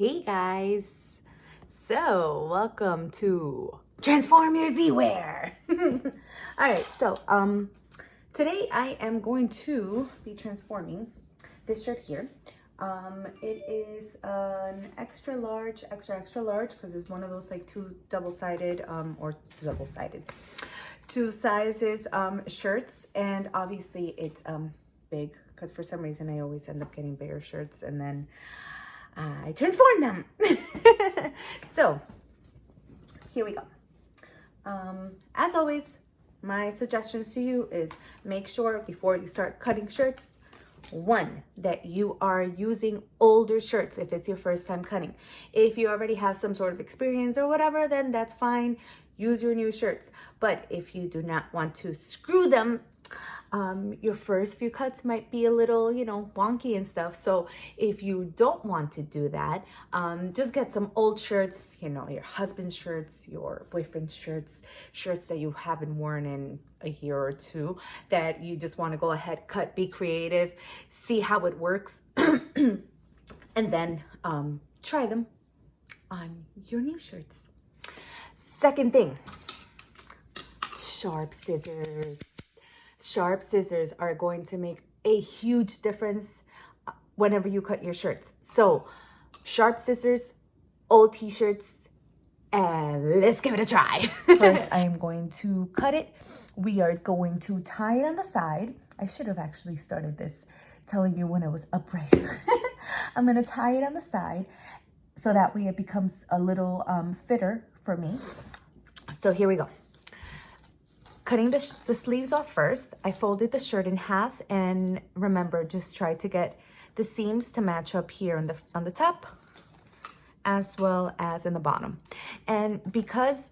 Hey guys, so welcome to Transform Your Zwear. All right, so today I am going to be transforming this shirt here. It is an extra large because it's one of those like two sizes shirts, and obviously it's big because for some reason I always end up getting bigger shirts and then I transform them. So here we go. As always, my suggestions to you is make sure before you start cutting shirts, one, that you are using older shirts if it's your first time cutting. If you already have some sort of experience or whatever, then that's fine. Use your new shirts. But if you do not want to screw them, your first few cuts might be a little, wonky and stuff. So if you don't want to do that, just get some old shirts, your husband's shirts, your boyfriend's shirts that you haven't worn in a year or two, that you just want to go ahead, cut, be creative, see how it works, and then try them on your new shirts. Second thing, sharp scissors. Sharp scissors are going to make a huge difference whenever you cut your shirts. So sharp scissors, old t-shirts, and let's give it a try. First, I am going to cut it. We are going to tie it on the side. I should have actually started this telling you when it was upright. I'm going to tie it on the side so that way it becomes a little fitter for me. So here we go. Cutting the sleeves off first, I folded the shirt in half, and remember, just try to get the seams to match up here on the top as well as in the bottom. And because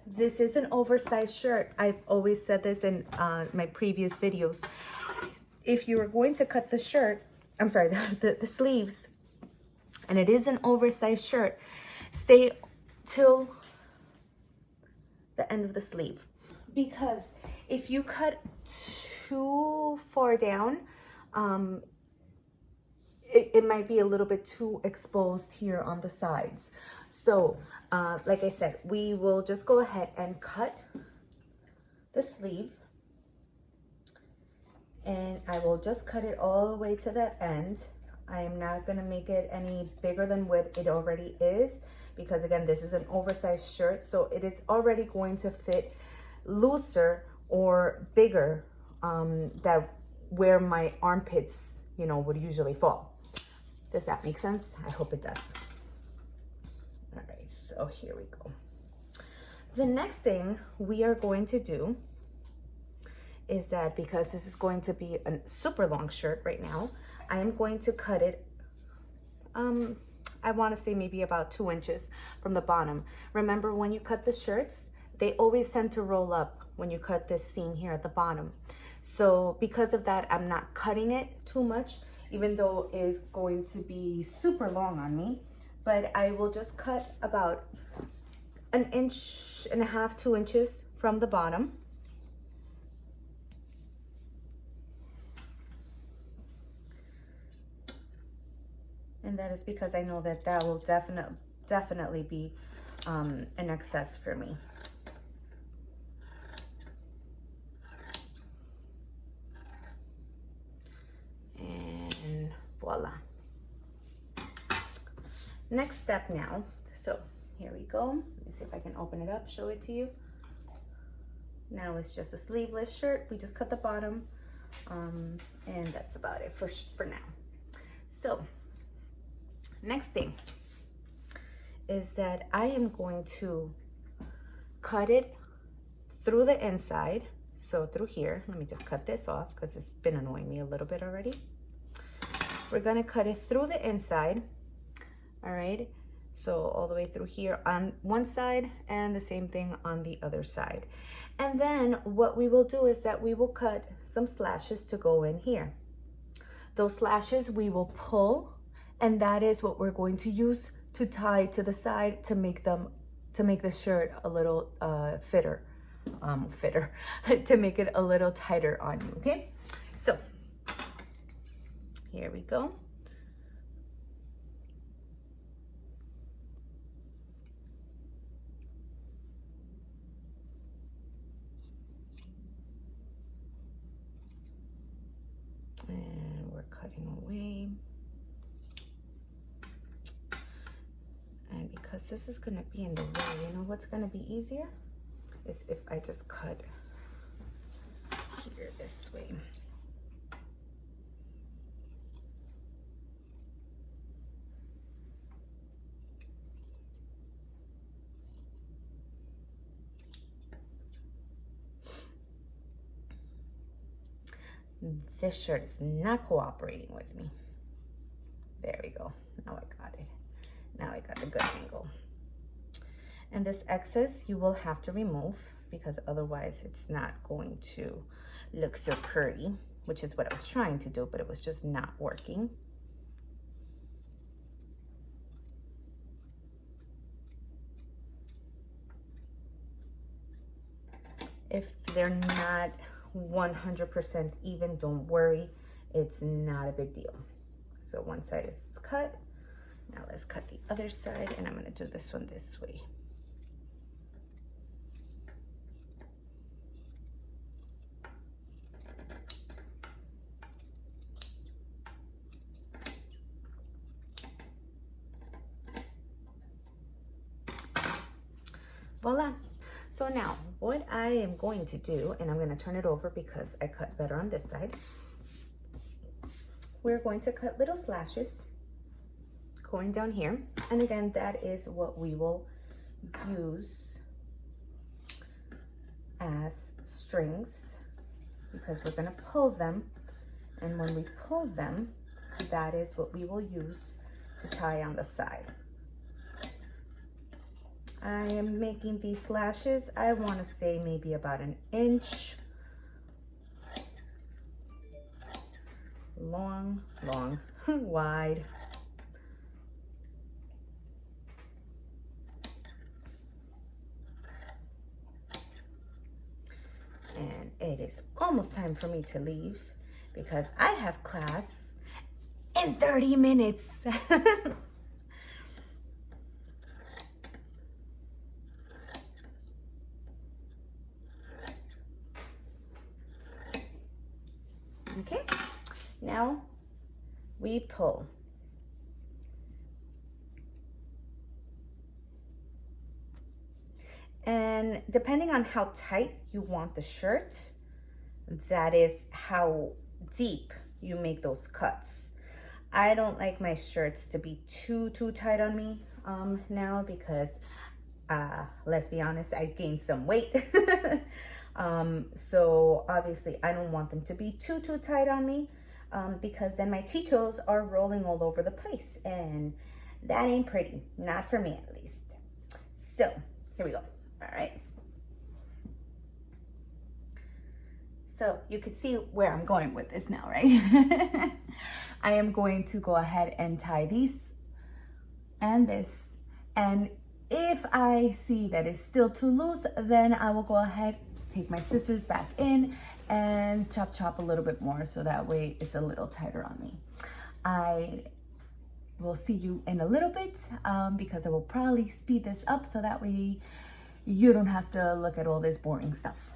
this is an oversized shirt, I've always said this in my previous videos, if you are going to cut the sleeves, and it is an oversized shirt, stay till the end of the sleeve. Because if you cut too far down, it might be a little bit too exposed here on the sides. So, like I said, we will just go ahead and cut the sleeve. And I will just cut it all the way to the end. I am not going to make it any bigger than what it already is. Because again, this is an oversized shirt. So it is already going to fit looser or bigger that where my armpits would usually fall. Does that make sense? I hope it does. All right, so here we go. The next thing we are going to do is that, because this is going to be a super long shirt right now, I am going to cut it I want to say maybe about 2 inches from the bottom. Remember, when you cut the shirts, they always tend to roll up when you cut this seam here at the bottom. So because of that, I'm not cutting it too much, even though it is going to be super long on me. But I will just cut about 1.5 inches, 2 inches from the bottom. And that is because I know that will definitely be an excess for me. Voila. Next step now. So here we go. Let me see if I can open it up, show it to you. Now it's just a sleeveless shirt. We just cut the bottom, and that's about it for now. So next thing is that I am going to cut it through the inside. So through here, let me just cut this off because it's been annoying me a little bit already. We're gonna cut it through the inside, all right? So all the way through here on one side, and the same thing on the other side. And then what we will do is that we will cut some slashes to go in here. Those slashes we will pull, and that is what we're going to use to tie to the side to make the shirt a little fitter, to make it a little tighter on you, okay? So here we go. cutting away. And because this is gonna be in the way, you know what's gonna be easier? Is if I just cut here this way. This shirt is not cooperating with me. There we go. Now I got it. Now I got the good angle. And this excess you will have to remove because otherwise it's not going to look so pretty, which is what I was trying to do, but it was just not working. If they're not 100% even, don't worry, it's not a big deal. So one side is cut. Now let's cut the other side, and I'm going to do this one this way. Voila. So now what I am going to do, and I'm going to turn it over because I cut better on this side. We're going to cut little slashes going down here. And again, that is what we will use as strings because we're going to pull them. And when we pull them, that is what we will use to tie on the side. I am making these slashes, I want to say maybe about 1 inch long, wide. And it is almost time for me to leave because I have class in 30 minutes. Okay, now we pull. And depending on how tight you want the shirt, that is how deep you make those cuts. I don't like my shirts to be too tight on me now because let's be honest, I gained some weight. So obviously I don't want them to be too tight on me because then my chichos are rolling all over the place and that ain't pretty, not for me at least. So here we go. All right. So you can see where I'm going with this now, right? I am going to go ahead and tie these and this, and if I see that it's still too loose, then I will go ahead, take my scissors back in and chop a little bit more so that way it's a little tighter on me. I will see you in a little bit because I will probably speed this up so that way you don't have to look at all this boring stuff.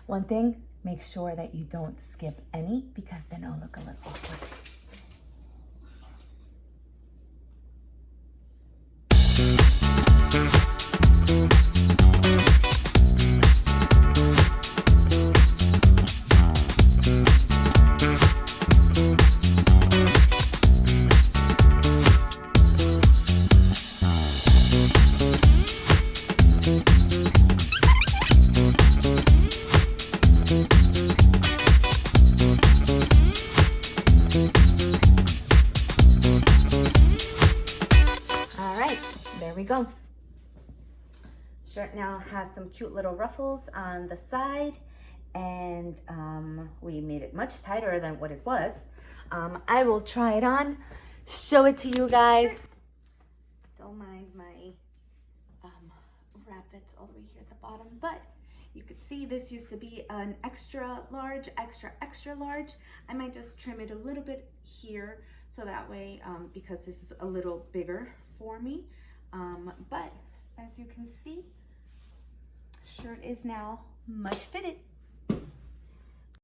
One thing, make sure that you don't skip any because then it'll look a little awkward. Go. Shirt now has some cute little ruffles on the side and we made it much tighter than what it was. I will try it on, show it to you guys. Don't mind my wrap that's all the way here at the bottom, but you could see this used to be an extra large. I might just trim it a little bit here so that way because this is a little bigger for me. But as you can see, shirt is now much fitted.